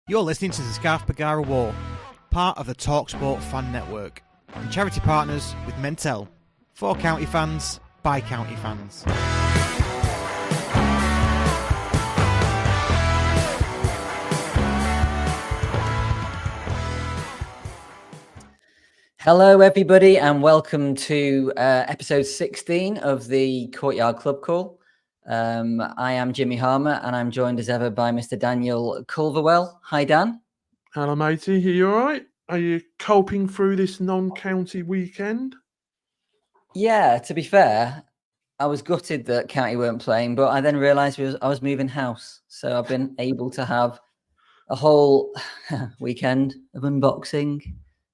You're listening to the Scarf Bagara War, part of the Talksport fan network, and charity partners with Mentel, for county fans, by county fans. Hello, everybody, and welcome to episode 16 of the Courtyard Club Call. I am Jimmy Harmer, and I'm joined as ever by Mr. Daniel Culverwell. Hi, Dan. Hello, matey. Are you all right? Are you coping through this non-county weekend? Yeah, to be fair, I was gutted that county weren't playing, but I then realised I was moving house. So I've been able to have a whole weekend of unboxing,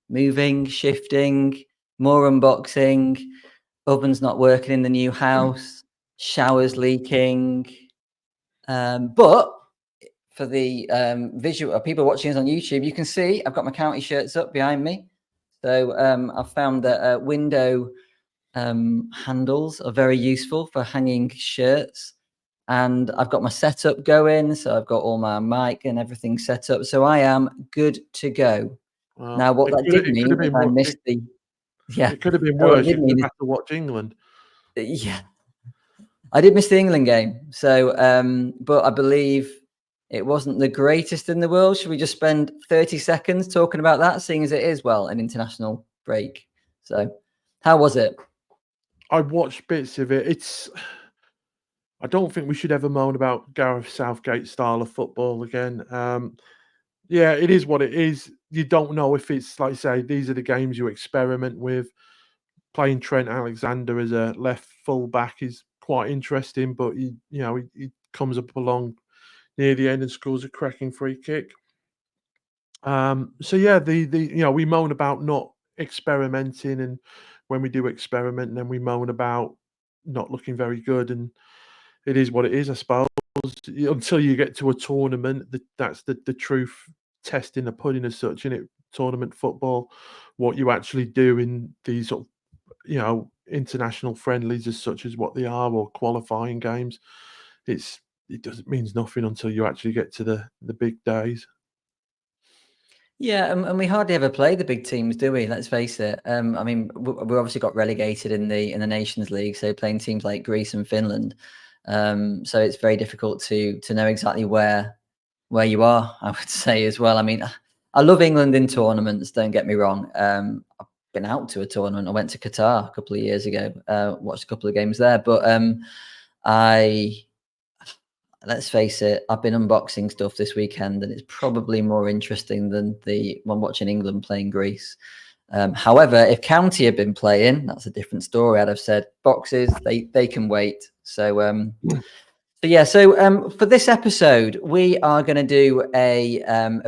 moving, shifting, more unboxing, oven's not working in the new house, showers leaking. But for the visual people watching us on YouTube, you can see I've got my county shirts up behind me. So I've found that window handles are very useful for hanging shirts. And I've got my setup going. So I've got all my mic and everything set up. So I am good to go. Well, now, what that did mean is I missed the... Yeah. It could have been worse. You could have had to watch England. Yeah. I did miss the England game. So, but I believe it wasn't the greatest in the world. Should we just spend 30 seconds talking about that, seeing as it is, well, an international break? So how was it? I watched bits of it. I don't think we should ever moan about Gareth Southgate's style of football again. Yeah, it is what it is. You don't know if it's, like I say, these are the games you experiment with. Playing Trent Alexander as a left full back is quite interesting, but he comes up along near the end and scores a cracking free kick. So yeah, we moan about not experimenting, and when we do experiment, then we moan about not looking very good, and it is what it is, I suppose. Until you get to a tournament, that's the truth test in the pudding as such, in it. Tournament football, what you actually do in these sort of international friendlies as such as what they are, or qualifying games, it means nothing until you actually get to the big days. Yeah, and we hardly ever play the big teams, do we? Let's face it. I mean, we obviously got relegated in the Nations League, so playing teams like Greece and Finland. So it's very difficult to know exactly where you are, I would say, as well. I mean, I love England in tournaments, don't get me wrong. I've been out to a tournament. I went to Qatar a couple of years ago, watched a couple of games there. But let's face it, I've been unboxing stuff this weekend, and it's probably more interesting than the one watching England playing Greece. However, if County had been playing, that's a different story. I'd have said boxes, they can wait. So for this episode, we are going to do a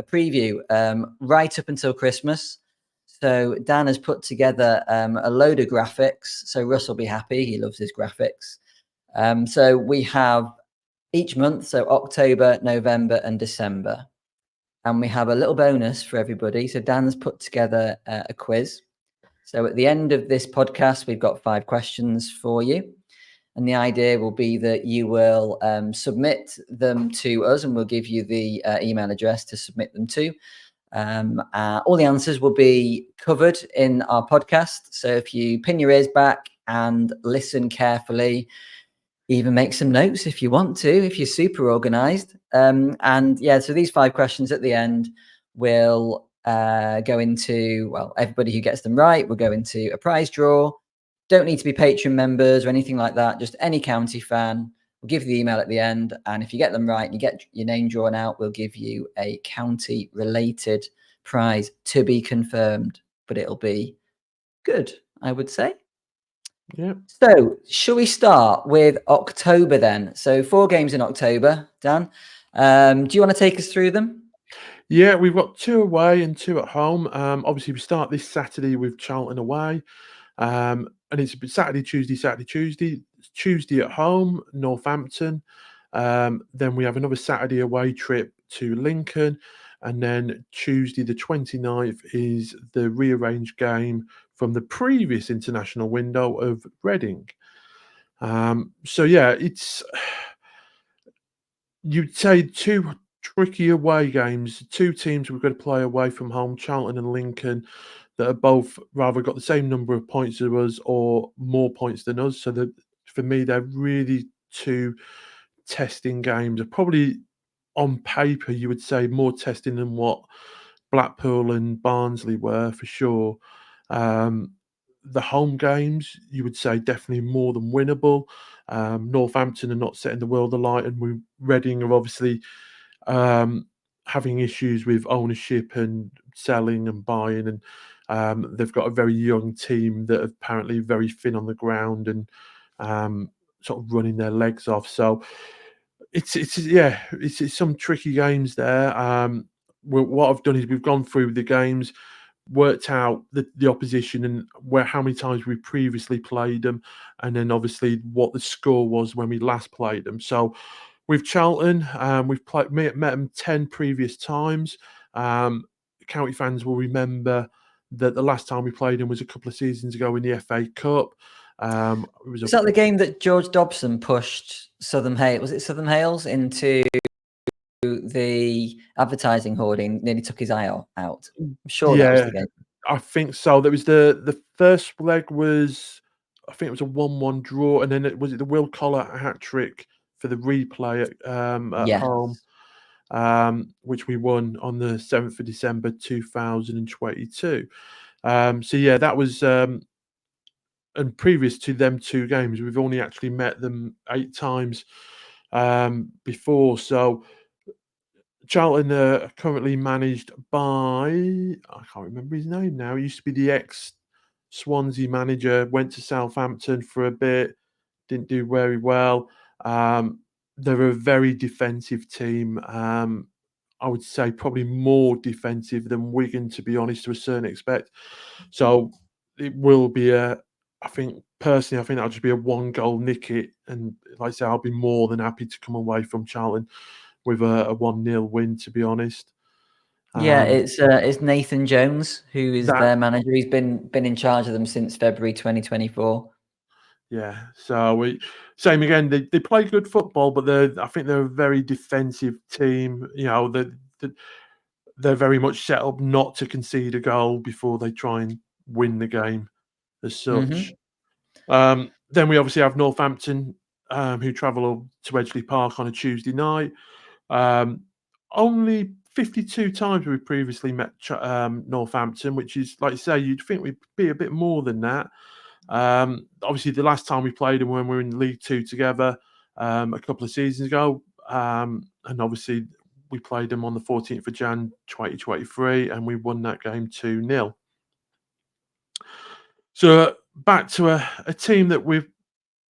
preview right up until Christmas. So Dan has put together a load of graphics. So Russ will be happy. He loves his graphics. So we have each month, so October, November, and December. And we have a little bonus for everybody. So Dan's put together a quiz. So at the end of this podcast, we've got 5 questions for you. And the idea will be that you will submit them to us, and we'll give you the email address to submit them to. All the answers will be covered in our podcast. So if you pin your ears back and listen carefully, even make some notes if you want to, if you're super organized. So these 5 questions at the end will go into, well, everybody who gets them right will go into a prize draw. Don't need to be Patreon members or anything like that. Just any county fan. We'll give you the email at the end. And if you get them right and you get your name drawn out, we'll give you a county related prize to be confirmed. But it'll be good, I would say. Yeah. So shall we start with October then? So 4 games in October, Dan. Do you want to take us through them? Yeah, we've got 2 away and 2 at home. Obviously, we start this Saturday with Charlton away. And it's Saturday, Tuesday. Tuesday at home, Northampton. Then we have another Saturday away trip to Lincoln. And then Tuesday the 29th is the rearranged game from the previous international window of Reading. So yeah, it's, you'd say 2 tricky away games. Two teams we've got to play away from home, Charlton and Lincoln, that are both rather got the same number of points as us or more points than us. So that for me, they're really two testing games. Are probably on paper, you would say more testing than what Blackpool and Barnsley were for sure. The home games, you would say definitely more than winnable. Northampton are not setting the world alight, and Reading are obviously having issues with ownership and selling and buying, and they've got a very young team that are apparently very thin on the ground and sort of running their legs off. So it's some tricky games there. What I've done is we've gone through the games, worked out the opposition and how many times we previously played them, and then obviously what the score was when we last played them. So with Charlton, we've met them 10 previous times. County fans will remember that the last time we played them was a couple of seasons ago in the FA Cup. It was Is that the game that George Dobson pushed Southern Hales? Was it Southern Hales into the advertising hoarding? Nearly took his eye out. I'm sure that was the game. I think so. There was the first leg was, I think it was a 1-1 draw, and then it was the Will Collar hat trick for the replay at home, which we won on the 7th of December 2022. So yeah, that was. And previous to them two games, we've only actually met them 8 times before. So Charlton are currently managed by, I can't remember his name now. He used to be the ex-Swansea manager, went to Southampton for a bit, didn't do very well. They're a very defensive team. I would say probably more defensive than Wigan, to be honest, to a certain extent. So it will be I think that'll just be a 1-goal nicket. And like I say, I'll be more than happy to come away from Charlton with a 1-0 win, to be honest. Yeah, it's Nathan Jones who is their manager. He's been in charge of them since February 2024. Yeah, so same again. They play good football, but I think they're a very defensive team. You know, they're very much set up not to concede a goal before they try and win the game as such. Then we obviously have Northampton, who travel to Edgeley Park on a Tuesday night. Only 52 times we've previously met Northampton, which is, like you say, you'd think we'd be a bit more than that. Obviously, the last time we played them when we were in League Two together a couple of seasons ago, and obviously we played them on the 14th of Jan 2023, and we won that game 2-0. So back to a team that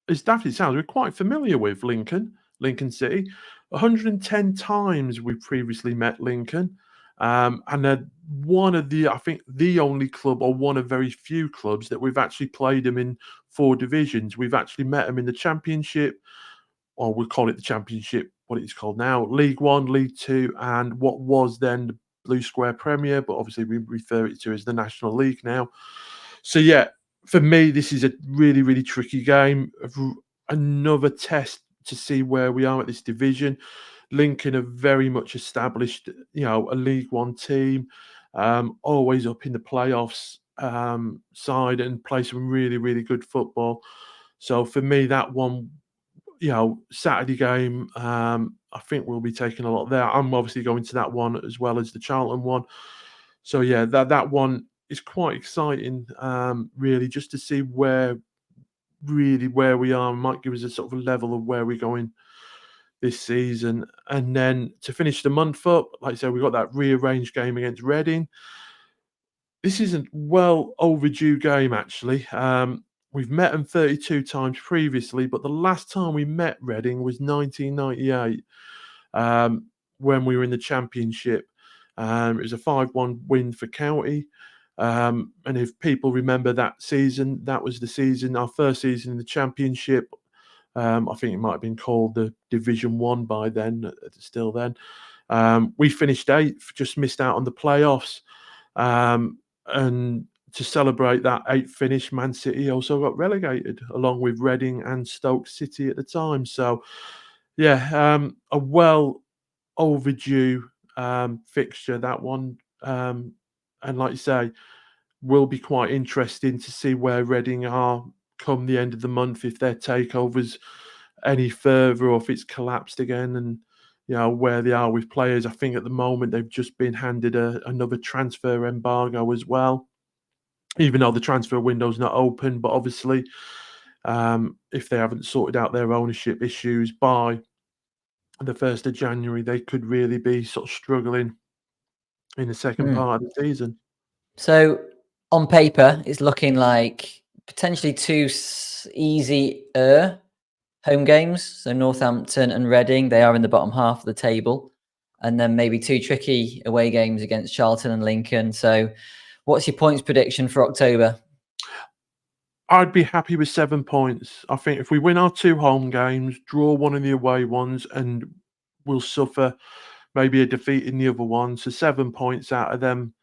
as daft as it sounds, we're quite familiar with, Lincoln City. 110 times we've previously met Lincoln. And they're one of I think the only club, or one of very few clubs, that we've actually played them in 4 divisions. We've actually met them in the Championship, or we'll call it the Championship, what it's called now, League One, League Two, and what was then the Blue Square Premier, but obviously we refer it to as the National League now. So yeah, for me, this is a really, really tricky game. Another test to see where we are at this division. Lincoln are very much established, a League One team, always up in the playoffs side, and play some really, really good football. So for me, that one, Saturday game, I think we'll be taking a lot there. I'm obviously going to that one as well as the Charlton one. So yeah, that one is quite exciting, really, just to see where we are. Might give us a sort of a level of where we're going this season. And then to finish the month up, like I said, we've got that rearranged game against Reading. This is a well overdue game, actually. We've met them 32 times previously, but the last time we met Reading was 1998, when we were in the Championship. It was a 5-1 win for County. And if people remember that season, that was the season, our first season in the Championship. I think it might have been called the Division 1 by then, still then. We finished 8th, just missed out on the playoffs. And to celebrate that 8th finish, Man City also got relegated, along with Reading and Stoke City at the time. So, yeah, a well overdue fixture, that one. And like you say, will be quite interesting to see where Reading are come the end of the month, if their takeovers any further or if it's collapsed again, and where they are with players. I think at the moment they've just been handed another transfer embargo as well, even though the transfer window's not open. But obviously, if they haven't sorted out their ownership issues by the 1st of January, they could really be sort of struggling in the second part of the season. So on paper, it's looking like potentially two easier home games. So Northampton and Reading, they are in the bottom half of the table. And then maybe two tricky away games against Charlton and Lincoln. So what's your points prediction for October? I'd be happy with 7 points. I think if we win our 2 home games, draw one of the away ones, and we'll suffer maybe a defeat in the other one. So 7 points out of them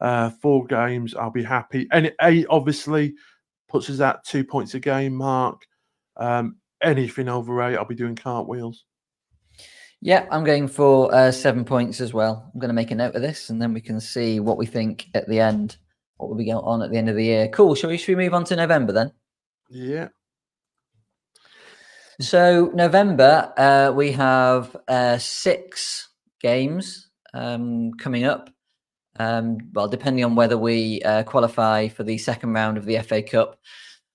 4 games, I'll be happy. And 8 obviously puts us at 2 points a game mark. Anything over 8, I'll be doing cartwheels. Yeah, I'm going for 7 points as well. I'm going to make a note of this, and then we can see what we think at the end. What will be going on at the end of the year? Cool. Should we move on to November then? Yeah. So November, we have 6 games coming up. Well, depending on whether we qualify for the second round of the FA Cup.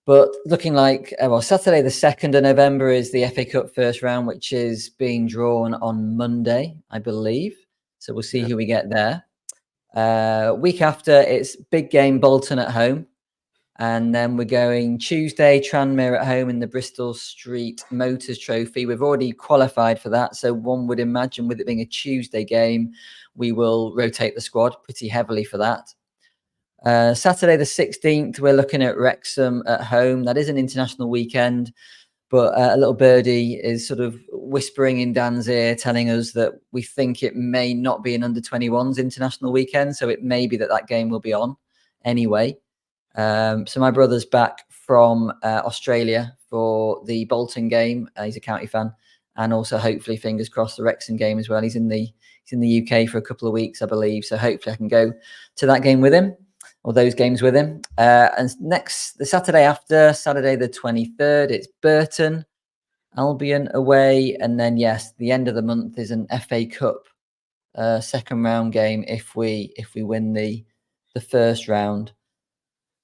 But looking like, Saturday the 2nd of November is the FA Cup first round, which is being drawn on Monday, I believe. So we'll see who we get there. Week after, it's big game Bolton at home. And then we're going Tuesday, Tranmere at home in the Bristol Street Motors Trophy. We've already qualified for that. So one would imagine, with it being a Tuesday game, we will rotate the squad pretty heavily for that. Saturday the 16th, we're looking at Wrexham at home. That is an international weekend, but a little birdie is sort of whispering in Dan's ear, telling us that we think it may not be an under-21s international weekend. So it may be that game will be on anyway. So my brother's back from Australia for the Bolton game. He's a County fan, and also hopefully, fingers crossed, the Wrexham game as well. He's in the UK for a couple of weeks, I believe. So hopefully I can go to that game with him, or those games with him. And the Saturday after, Saturday the 23rd, it's Burton Albion away. And then, yes, the end of the month is an FA Cup second round game if we win the first round.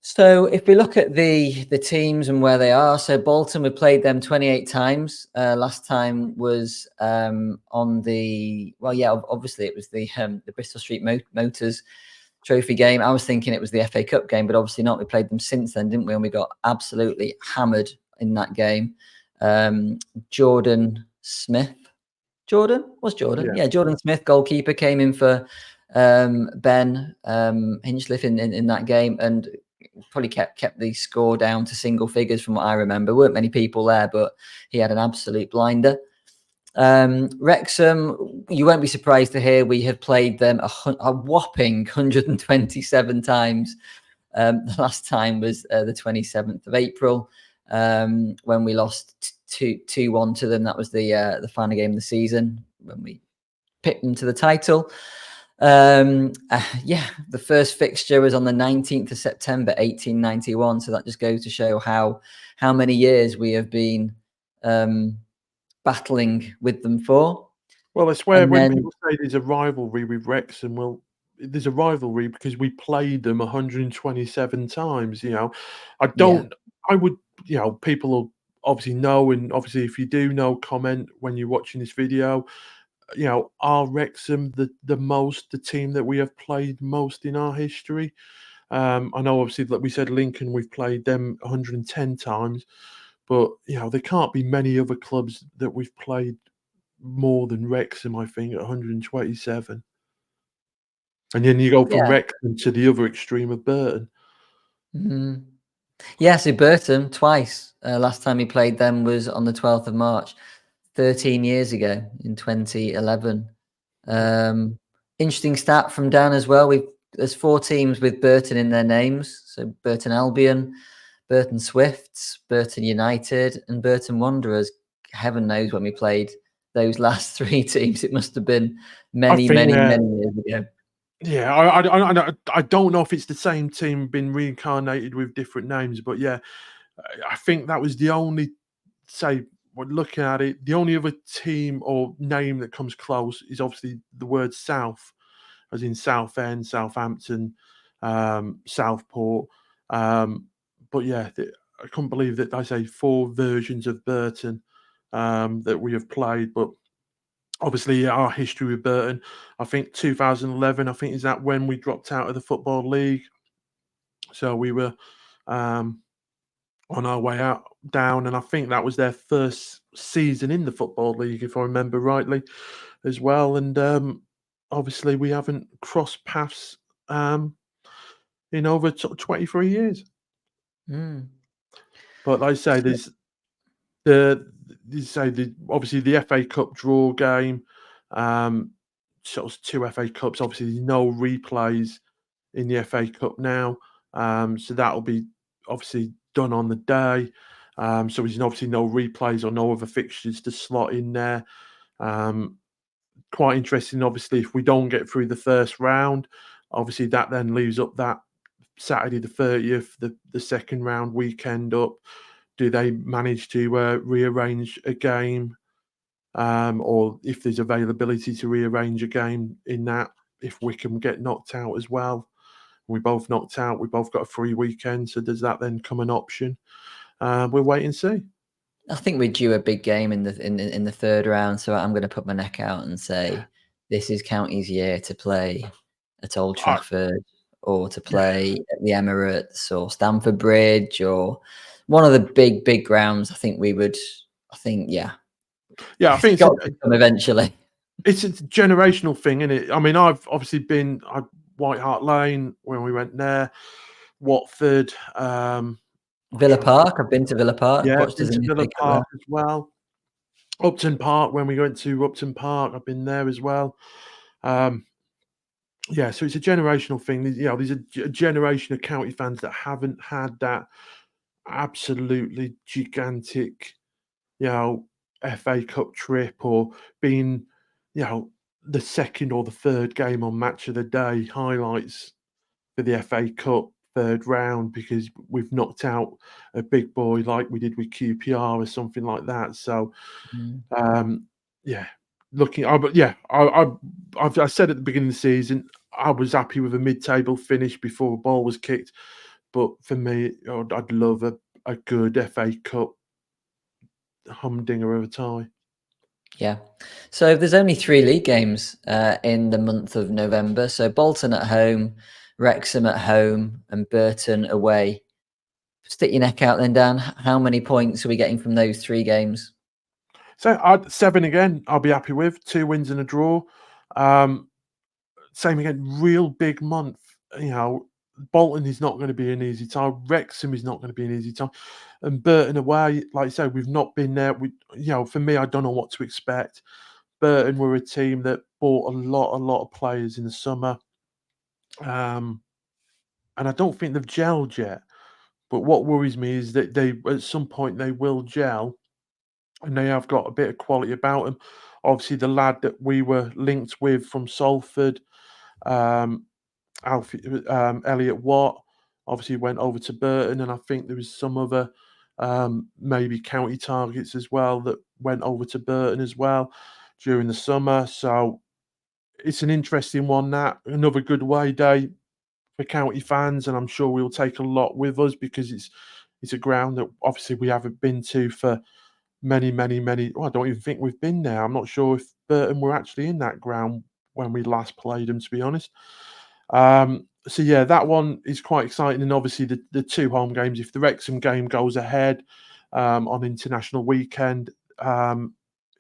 So if we look at the teams and where they are, so Bolton, we played them 28 times. Last time was obviously it was the Bristol Street Motors Trophy game. I was thinking it was the FA Cup game, but obviously not. We played them since then, didn't we? And we got absolutely hammered in that game. Jordan Smith. Yeah, Jordan Smith, goalkeeper, came in for Ben Hinchliffe in that game, and probably kept the score down to single figures from what I remember. Weren't many people there, but he had an absolute blinder. Wrexham, you won't be surprised to hear we have played them a whopping 127 times. The last time was the 27th of April when we lost 2-1 to them. That was the final game of the season when we picked them to the title. The first fixture was on the 19th of September 1891, so that just goes to show how many years we have been battling with them for. Well, I swear, when people say there's a rivalry with Wrexham, well, there's a rivalry because we played them 127 times. I would, people will obviously know, and obviously if you do know, comment when you're watching this video. Are Wrexham the team that we have played most in our history? I know obviously that we said Lincoln, we've played them 110 times, but there can't be many other clubs that we've played more than Wrexham, I think, at 127. And then you go from Wrexham to the other extreme of Burton. Mm-hmm. Yeah, so Burton twice. Last time he played them was on the 12th of March. 13 years ago in 2011. Interesting stat from Dan as well. There's 4 teams with Burton in their names. So Burton Albion, Burton Swifts, Burton United, and Burton Wanderers. Heaven knows when we played those last 3 teams. It must have been many think, years ago. Yeah, I don't know if it's the same team been reincarnated with different names, but yeah, I think that was the only, say, when looking at it, the only other team or name that comes close is obviously the word South, as in Southend, Southampton, Southport. But yeah, I couldn't believe that I say 4 versions of Burton that we have played, but obviously our history with Burton, I think 2011, I think is that when we dropped out of the Football League. So we were on our way out down, and I think that was their first season in the Football League, if I remember rightly, as well. And obviously we haven't crossed paths in over 23 years. Mm. But like I say, there's obviously the FA Cup draw game, sort of 2 FA Cups. Obviously, there's no replays in the FA Cup now, so that'll be obviously done on the day. So there's obviously no replays or no other fixtures to slot in there. Quite interesting, obviously, if we don't get through the first round, obviously that then leaves up that Saturday the 30th, the second round weekend up. Do they manage to rearrange a game, or if there's availability to rearrange a game in that, if Wickham get knocked out as well? We both knocked out. We both got a free weekend. So does that then come an option? We'll wait and see. I think we're due a big game in the third round, so I'm going to put my neck out and say this is County's year to play at Old Trafford, or to play at the Emirates or Stamford Bridge, or one of the big grounds. I think, I think it's got to come eventually. It's a generational thing, isn't it? I mean, I've obviously been at White Hart Lane when we went there, Watford, Villa Park. I've been to Villa Park. Yeah, Watched been to Villa Park as well. Upton Park, when we went to Upton Park, I've been there as well. Yeah, so it's a generational thing. There's a generation of county fans that haven't had that absolutely gigantic, FA Cup trip, or being, the second or the third game on Match of the Day highlights for the FA Cup third round because we've knocked out a big boy like we did with QPR or something like that. So, yeah, I said at the beginning of the season I was happy with a mid-table finish before a ball was kicked, but for me, I'd love a good FA Cup humdinger of a tie. Yeah. So there's only 3 league games in the month of November. So Bolton at home, Wrexham at home, and Burton away. Stick your neck out then, Dan. How many points are we getting from those 3 games? So 7 again, I'll be happy with. 2 wins and a draw. Same again, real big month. Bolton is not going to be an easy time. Wrexham is not going to be an easy time. And Burton away, like I say, we've not been there. For me, I don't know what to expect. Burton were a team that bought a lot of players in the summer. And I don't think they've gelled yet. But what worries me is that at some point they will gel, and they have got a bit of quality about them. Obviously, the lad that we were linked with from Salford, Elliot Watt, obviously went over to Burton, and I think there was some other maybe county targets as well that went over to Burton as well during the summer. So it's an interesting one. That another good away day for county fans, and I'm sure we'll take a lot with us because it's a ground that obviously we haven't been to for many. Well, I don't even think we've been there. I'm not sure if Burton were actually in that ground when we last played them, to be honest. So yeah, that one is quite exciting, and obviously the 2 home games. If the Wrexham game goes ahead on international weekend,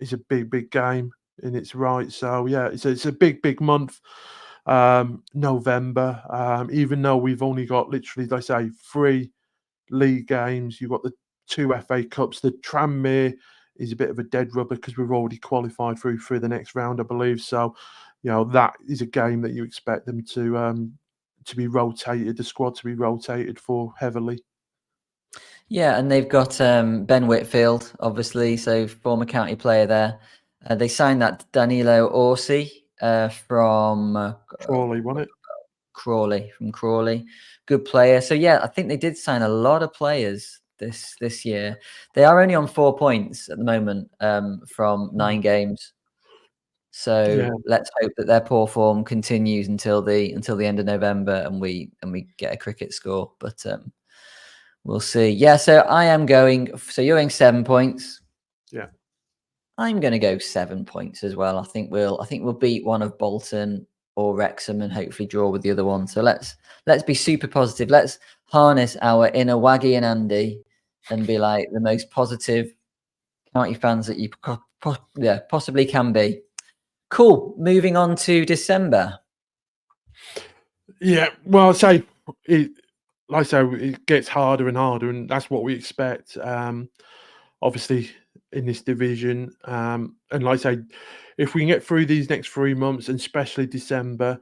is a big game in its right. So yeah, it's a big month. November, even though we've only got literally, they say, 3 league games. You've got the 2 FA Cups. The Tranmere is a bit of a dead rubber because we've already qualified through the next round, I believe. So, that is a game that you expect them to be rotated, the squad to be rotated for heavily. Yeah, and they've got Ben Whitfield, obviously, so former county player there. They signed that Danilo Orsi from Crawley, wasn't it? Crawley. Good player. So yeah, I think they did sign a lot of players this year. They are only on 4 points at the moment from 9 games. So let's hope that their poor form continues until the end of November and we get a cricket score. But we'll see. Yeah, so I am going. So you're going 7 points. Yeah. I'm going to go 7 points as well. I think we'll beat one of Bolton or Wrexham and hopefully draw with the other one. So let's be super positive. Let's harness our inner Waggy and Andy and be like the most positive county fans that you possibly can be. Cool. Moving on to December. Yeah, well, it gets harder and harder, and that's what we expect. Obviously, in this division, and like I say, if we can get through these next 3 months, and especially December,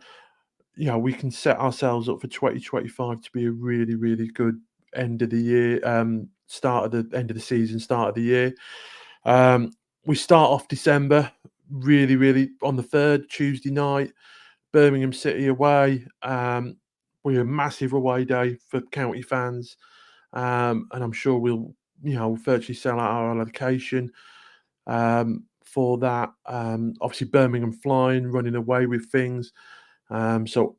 we can set ourselves up for 2025 to be a really, really good end of the year, start of the end of the season, start of the year. We start off December really, really on the 3rd, Tuesday night, Birmingham City away. We're a massive away day for county fans, and I'm sure we'll, virtually sell out our allocation for that. Obviously, Birmingham flying, running away with things. So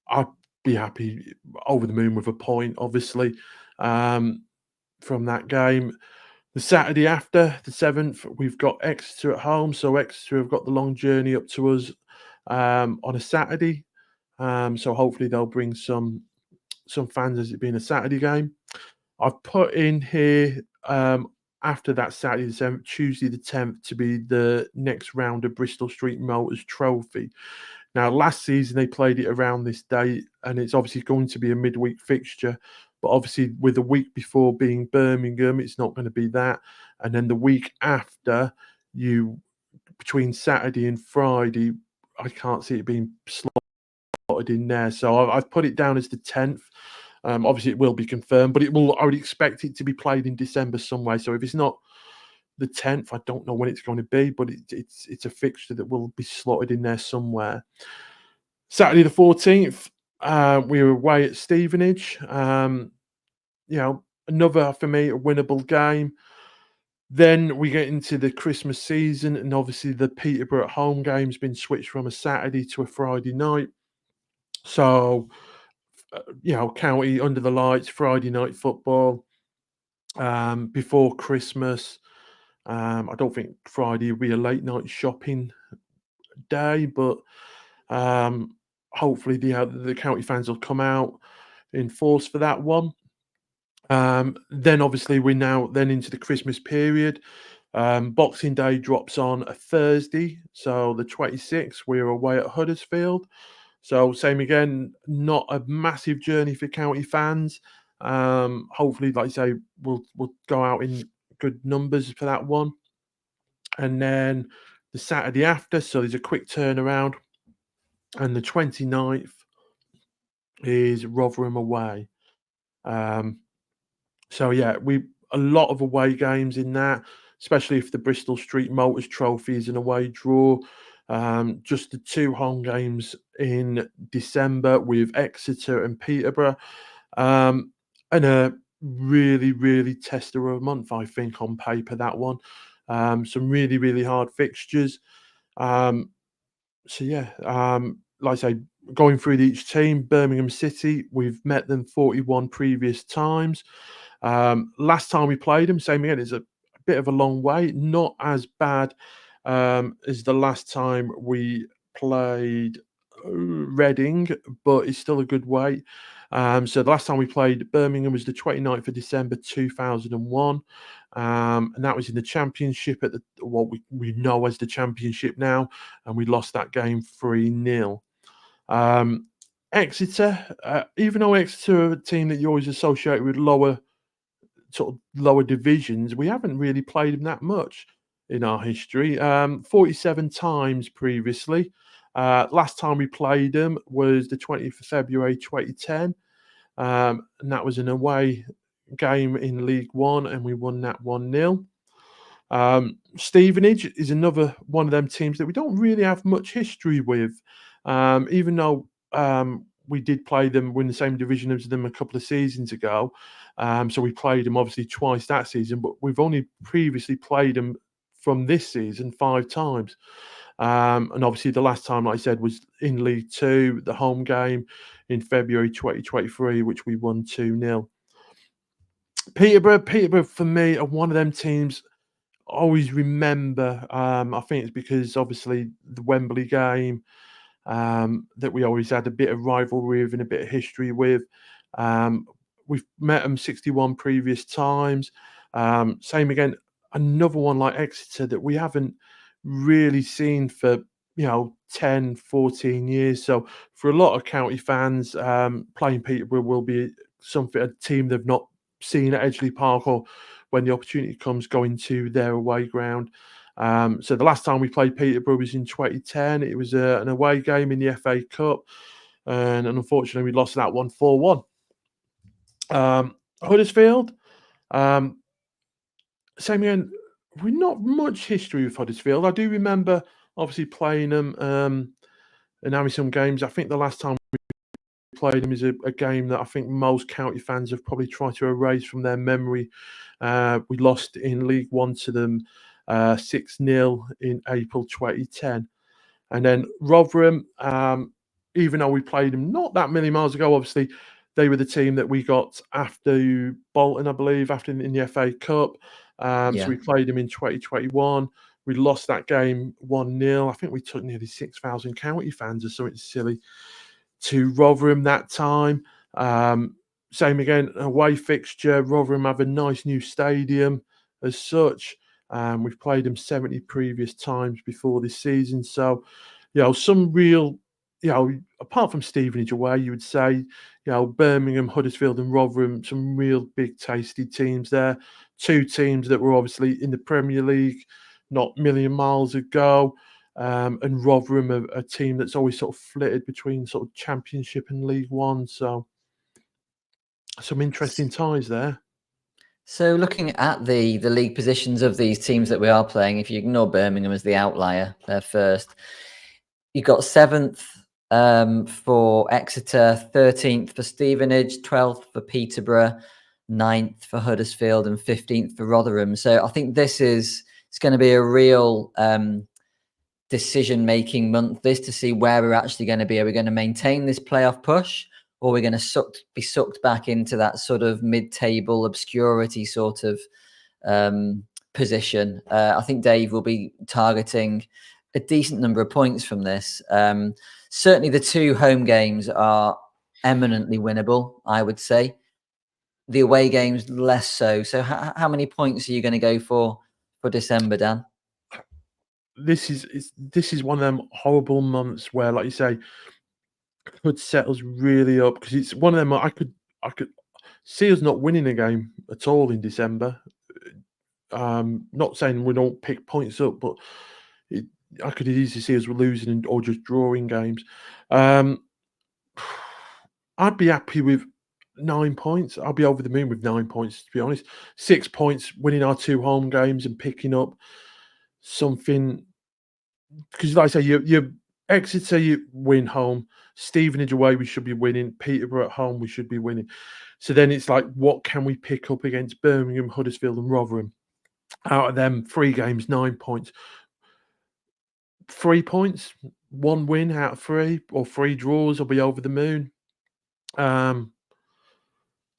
I'd be happy, over the moon with a point, obviously, from that game. The Saturday after, the 7th, we've got Exeter at home. So Exeter have got the long journey up to us on a Saturday. So hopefully they'll bring some fans, as it being a Saturday game. I've put in here after that Saturday the 7th, Tuesday the 10th, to be the next round of Bristol Street Motors Trophy. Now, last season they played it around this date, and it's obviously going to be a midweek fixture. But obviously, with the week before being Birmingham, it's not going to be that. And then the week after, between Saturday and Friday, I can't see it being slotted in there. So I've put it down as the 10th. Obviously, it will be confirmed, but I would expect it to be played in December some way. So if it's not the 10th, I don't know when it's going to be, but it's a fixture that will be slotted in there somewhere. Saturday the 14th, we were away at Stevenage. Another, for me, a winnable game. Then we get into the Christmas season, and obviously the Peterborough at home game's been switched from a Saturday to a Friday night. So, county under the lights, Friday night football before Christmas. I don't think Friday will be a late night shopping day, but hopefully the county fans will come out in force for that one. Then obviously we're now then into the Christmas period. Boxing Day drops on a Thursday, so the 26th we're away at Huddersfield. So same again, not a massive journey for county fans. Hopefully, like I say, we'll go out in good numbers for that one. And then the Saturday after, so there's a quick turnaround. And the 29th is Rotherham away. So yeah, a lot of away games in that, especially if the Bristol Street Motors Trophy is an away draw. Just the 2 home games in December with Exeter and Peterborough, and a really, really tester of a month, I think, on paper, that one. Some really, really hard fixtures. So yeah, like I say, going through each team, Birmingham City, we've met them 41 previous times. Last time we played them, same again, it's a bit of a long way, not as bad as the last time we played Reading, but it's still a good way. So the last time we played Birmingham was the 29th of December 2001, and that was in the Championship at what we know as the Championship now, and we lost that game 3-0. Exeter, even though Exeter are a team that you always associate with lower divisions, we haven't really played them that much in our history. 47 times previously. Last time we played them was the 20th of February 2010, and that was an away game in League One, and we won that 1-0. Stevenage is another one of them teams that we don't really have much history with, even though we did play them. We're in the same division as them a couple of seasons ago, so we played them obviously twice that season. But we've only previously played them from this season 5 times, and obviously the last time, like I said, was in League Two, the home game in February 2023, which we won 2-0. Peterborough for me are one of them teams always remember. I think it's because obviously the Wembley game, that we always had a bit of rivalry with and a bit of history with. We've met them 61 previous times. Same again, another one like Exeter that we haven't really seen for 10, 14 years. So for a lot of county fans, playing Peterborough will be a team they've not seen at Edgeley Park, or when the opportunity comes, going to their away ground. So the last time we played Peterborough was in 2010. It was an away game in the FA Cup, and unfortunately we lost that one 4-1. Huddersfield, same again. We're not much history with Huddersfield. I do remember obviously playing them and having some games. I think the last time we played them is a game that I think most county fans have probably tried to erase from their memory. We lost in League One to them 6-0 in April 2010. And then Rotherham, even though we played them not that many miles ago, obviously they were the team that we got after Bolton, I believe, after in the FA Cup. So we played them in 2021. We lost that game 1-0. I think we took nearly 6,000 county fans or something silly to Rotherham that time. Same again, away fixture. Rotherham have a nice new stadium as such. We've played them 70 previous times before this season. So, some real, apart from Stevenage away, you would say, Birmingham, Huddersfield and Rotherham, some real big tasty teams there. 2 teams that were obviously in the Premier League not a million miles ago. And Rotherham, a team that's always sort of flitted between sort of Championship and League One. So some interesting ties there. So looking at the league positions of these teams that we are playing, if you ignore Birmingham as the outlier, they're first. You've got 7th for Exeter, 13th for Stevenage, 12th for Peterborough, 9th for Huddersfield, and 15th for Rotherham. So I think it's going to be a real decision-making month, this, to see where we're actually going to be. Are we going to maintain this playoff push, or are we going to be sucked back into that sort of mid-table obscurity sort of position? I think Dave will be targeting a decent number of points from this. Certainly the 2 home games are eminently winnable, I would say. The away games, less so. So how many points are you going to go for December, Dan? This is one of them horrible months where, like you say, could set us really up, because it's one of them I could see us not winning a game at all in December. Not saying we don't pick points up, but I could easily see us losing or just drawing games. I'd be happy with 9 points. I'll be over the moon with 9 points, to be honest. 6 points, winning our 2 home games and picking up something. Because, like I say, you Exeter, you win home. Stevenage away, we should be winning. Peterborough at home, we should be winning. So then it's like, what can we pick up against Birmingham, Huddersfield and Rotherham? Out of them 3 games, 9 points. 3 points, 1 win out of 3, or 3 draws, I'll be over the moon.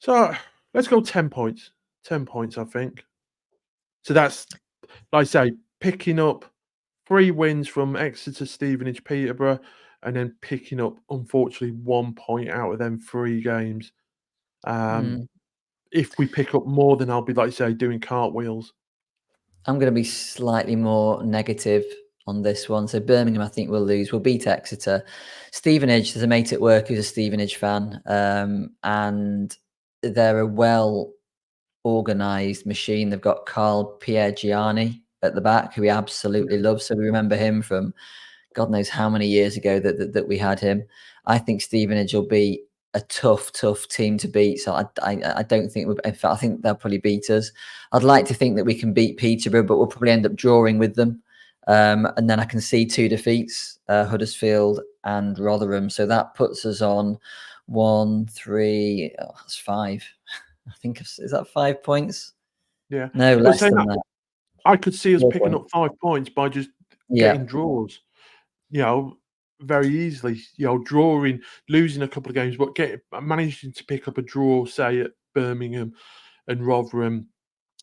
So let's go 10 points. 10 points, I think. So that's, like I say, picking up 3 wins from Exeter, Stevenage, Peterborough, and then picking up, unfortunately, 1 point out of them 3 games. If we pick up more, then I'll be, like I say, doing cartwheels. I'm going to be slightly more negative on this one. So Birmingham, I think, will lose. We'll beat Exeter. Stevenage, there's a mate at work who's a Stevenage fan, and they're a well-organised machine. They've got Carl Piergiani at the back, who we absolutely love. So we remember him from God knows how many years ago that we had him. I think Stevenage will be a tough team to beat. So I don't think in fact, I think they'll probably beat us. I'd like to think that we can beat Peterborough, but we'll probably end up drawing with them. And then I can see 2 defeats, Huddersfield and Rotherham. So that puts us on 1, 3, that's 5. I think, is that 5 points? Yeah. No, But less saying than that, that. I could see us 4 picking points. up 5 points by just Yeah. getting draws, very easily, drawing, losing a couple of games, but managing to pick up a draw, say at Birmingham and Rotherham,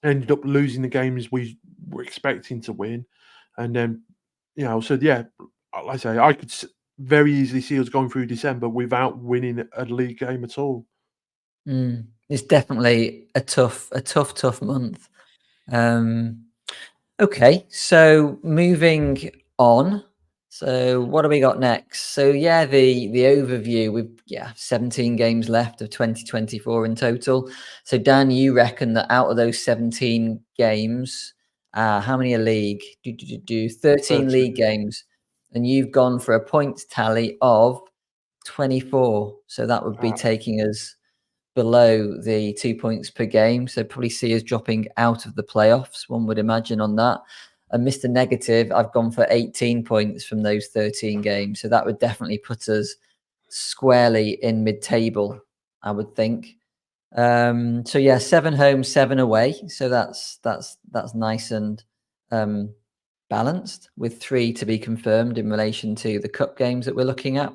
ended up losing the games we were expecting to win. And then, so yeah, like I say, I could very easily see us going through December without winning a league game at all. It's definitely a tough month. Okay, so moving on. So what do we got next? So yeah, the overview. We've 17 games left of 2024 in total. So Dan, you reckon that out of those 17 games, how many a league? 13 league games, and you've gone for a points tally of 24. So that would be taking us below the 2 points per game. So probably see us dropping out of the playoffs, one would imagine on that. And Mr. Negative, I've gone for 18 points from those 13 games. So that would definitely put us squarely in mid-table, I would think. So yeah, 7 home, 7 away. So that's nice and balanced, with 3 to be confirmed in relation to the cup games that we're looking at.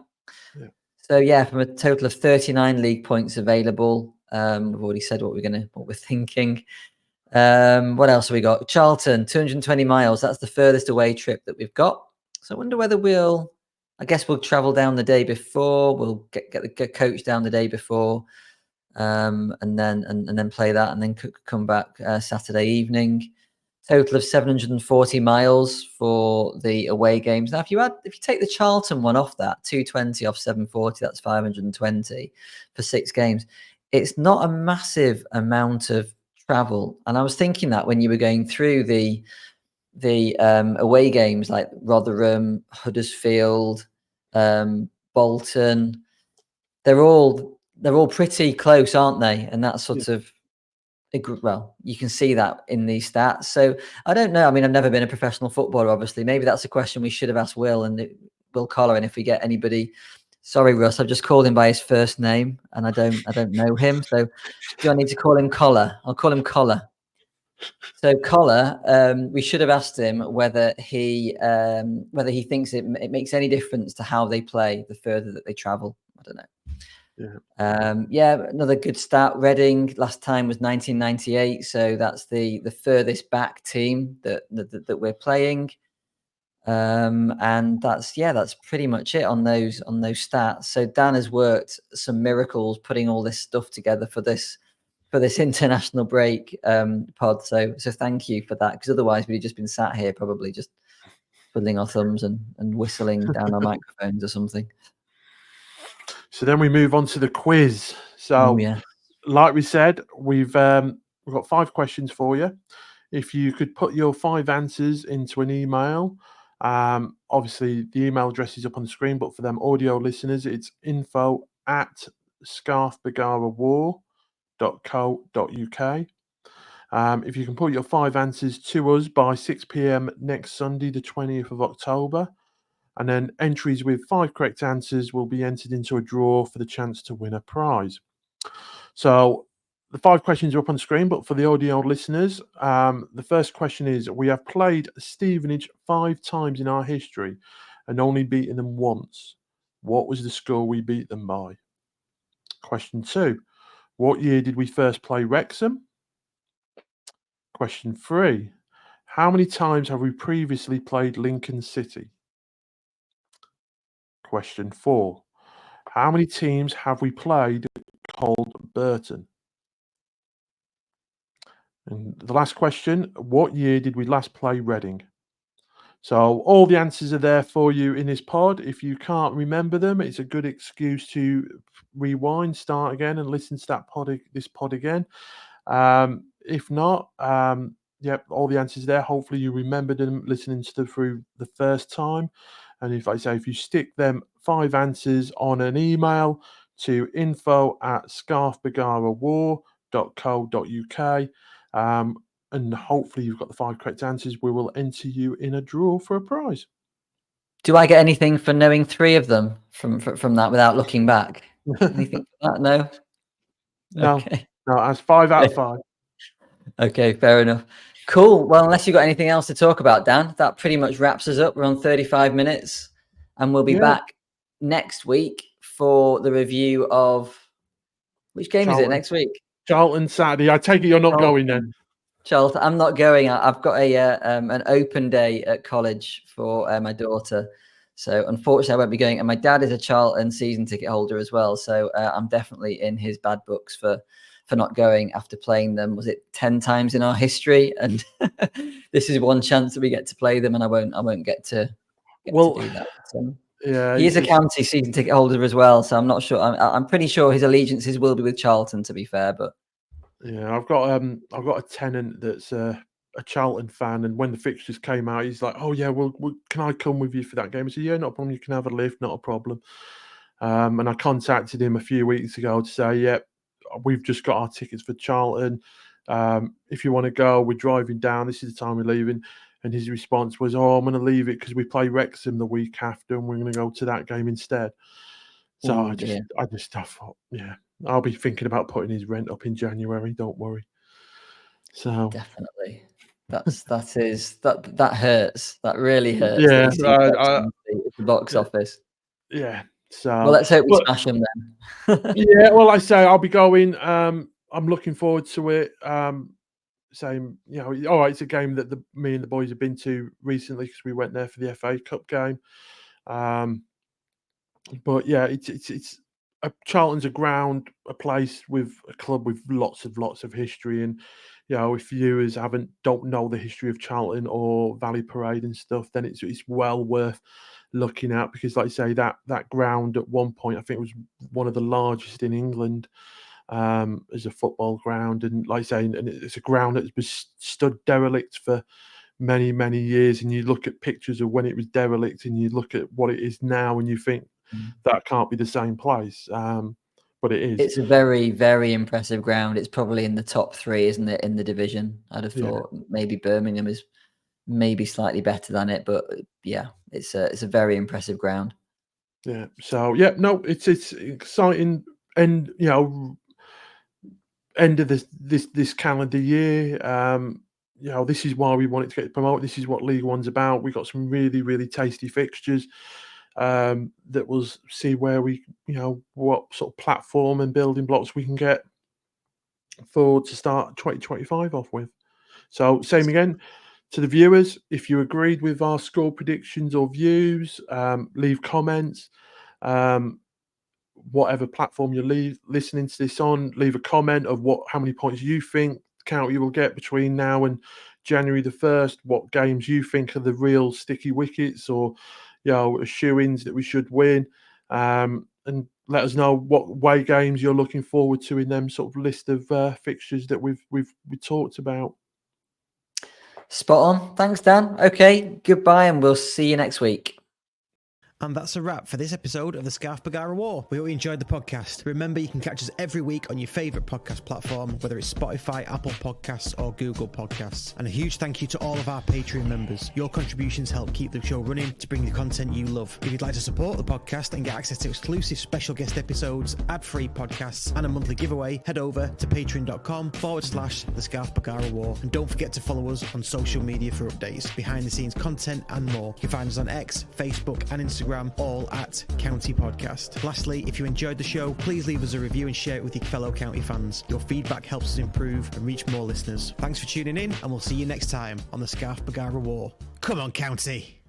So yeah, from a total of 39 league points available, we've already said what we're thinking. What else have we got? Charlton, 220 miles. That's the furthest away trip that we've got. So I wonder whether I guess we'll travel down the day before. We'll get the coach down the day before, and then play that, and then come back Saturday evening. Total of 740 miles for the away games. Now, if you take the Charlton one off that, 220 off 740, that's 520 for 6 games. It's not a massive amount of travel. And I was thinking that when you were going through the away games like Rotherham, Huddersfield, Bolton, they're all pretty close, aren't they? And that sort of, well, you can see that in these stats. So I don't know. I mean, I've never been a professional footballer, obviously. Maybe that's a question we should have asked Will Collar. And if we get anybody, sorry, Russ, I've just called him by his first name and I don't know him. So do I need to call him Collar? I'll call him Collar. So Collar, we should have asked him whether he thinks it makes any difference to how they play the further that they travel. I don't know. Another good start. Reading last time was 1998, so that's the furthest back team that we're playing. And that's pretty much it on those stats. So Dan has worked some miracles putting all this stuff together for this international break pod. So thank you for that, because otherwise we'd have just been sat here probably just twiddling our thumbs and whistling down our microphones or something. So then we move on to the quiz. So, like we said, we've got 5 questions for you. If you could put your 5 answers into an email, obviously the email address is up on the screen, but for them audio listeners, it's info@scarfbegarawar.co.uk. If you can put your 5 answers to us by 6 p.m. next Sunday, the 20th of October, and then entries with 5 correct answers will be entered into a draw for the chance to win a prize. So the 5 questions are up on the screen, but for the audio listeners, the first question is: we have played Stevenage 5 times in our history and only beaten them once. What was the score we beat them by? Question 2: what year did we first play Wrexham? Question 3: how many times have we previously played Lincoln City? Question 4: how many teams have we played called Burton? And the last question: what year did we last play Reading? So all the answers are there for you in this pod. If you can't remember them, it's a good excuse to rewind, start again, and listen to this pod again. If not, all the answers there. Hopefully you remembered them listening to them through the first time. And if you stick them 5 answers on an email to info@scarfbagarawar.co.uk. And hopefully you've got the 5 correct answers. We will enter you in a draw for a prize. Do I get anything for knowing 3 of them from that without looking back? Anything for that? No? No, Okay. no, that's 5 out of 5. Okay, fair enough. Cool. Well, unless you've got anything else to talk about, Dan, that pretty much wraps us up. We're on 35 minutes, and we'll be Yeah. back next week for the review of... Which game is it Charlton. next week? Charlton Saturday. I take it you're not going then. Charlton. I'm not going. I've got an open day at college for my daughter. So unfortunately, I won't be going. And my dad is a Charlton season ticket holder as well. So I'm definitely in his bad books for not going after playing them. Was it 10 times in our history? And this is one chance that we get to play them, and I won't get to do that. Yeah, he is a county season ticket holder as well. So I'm not sure. I'm pretty sure his allegiances will be with Charlton, to be fair. But yeah, I've got a tenant that's a Charlton fan, and when the fixtures came out, he's like, "Oh yeah, well, can I come with you for that game?" I said, "Yeah, not a problem. You can have a lift, not a problem." And I contacted him a few weeks ago to say, "Yeah, we've just got our tickets for Charlton. If you want to go, we're driving down. This is the time we're leaving." And his response was, "Oh, I'm going to leave it because we play Wrexham the week after, and we're going to go to that game instead." So I thought, yeah, I'll be thinking about putting his rent up in January. Don't worry. So definitely, that hurts. That really hurts. Yeah, the box office. Yeah. So well, let's hope we smash them then. Yeah. Well, I say I'll be going. I'm looking forward to it. Same, all right. It's a game that me and the boys have been to recently because we went there for the FA Cup game. But yeah, it's Charlton's a place with a club with lots of history, and if viewers don't know the history of Charlton or Valley Parade and stuff, then it's well worth looking at, because like I say, that ground at one point I think it was one of the largest in England as a football ground, and like I say, and it's a ground that's been stood derelict for many years, and you look at pictures of when it was derelict and you look at what it is now and you think that can't be the same place, but it is. It's a very, very impressive ground. It's probably in the top 3, isn't it, in the division? I'd have thought maybe Birmingham is maybe slightly better than it, but yeah, it's a very impressive ground. Yeah. So yeah, no, it's exciting, and end of this calendar year. This is why we want it to get promoted. This is what League One's about. We've got some really tasty fixtures that we'll see where we, what sort of platform and building blocks we can get to start 2025 off with. So same again to the viewers. If you agreed with our score predictions or views, leave comments. Whatever platform you're listening to this on, leave a comment of how many points you think County will get between now and January the 1st, what games you think are the real sticky wickets, or shoe-ins that we should win, and let us know what away games you're looking forward to in them sort of list of fixtures that we talked about. Spot on. Thanks, Dan. Okay, goodbye, and we'll see you next week. And that's a wrap for this episode of the Scarf Bagara War. We hope you enjoyed the podcast. Remember, you can catch us every week on your favourite podcast platform, whether it's Spotify, Apple Podcasts or Google Podcasts. And a huge thank you to all of our Patreon members. Your contributions help keep the show running to bring the content you love. If you'd like to support the podcast and get access to exclusive special guest episodes, ad-free podcasts and a monthly giveaway, head over to patreon.com/the Scarf Bagara War. And don't forget to follow us on social media for updates, behind the scenes content and more. You can find us on X, Facebook and Instagram, all at County Podcast. Lastly, if you enjoyed the show, please leave us a review and share it with your fellow County fans. Your feedback helps us improve and reach more listeners. Thanks for tuning in, and we'll see you next time on the Scarf Bagara War. Come on, County!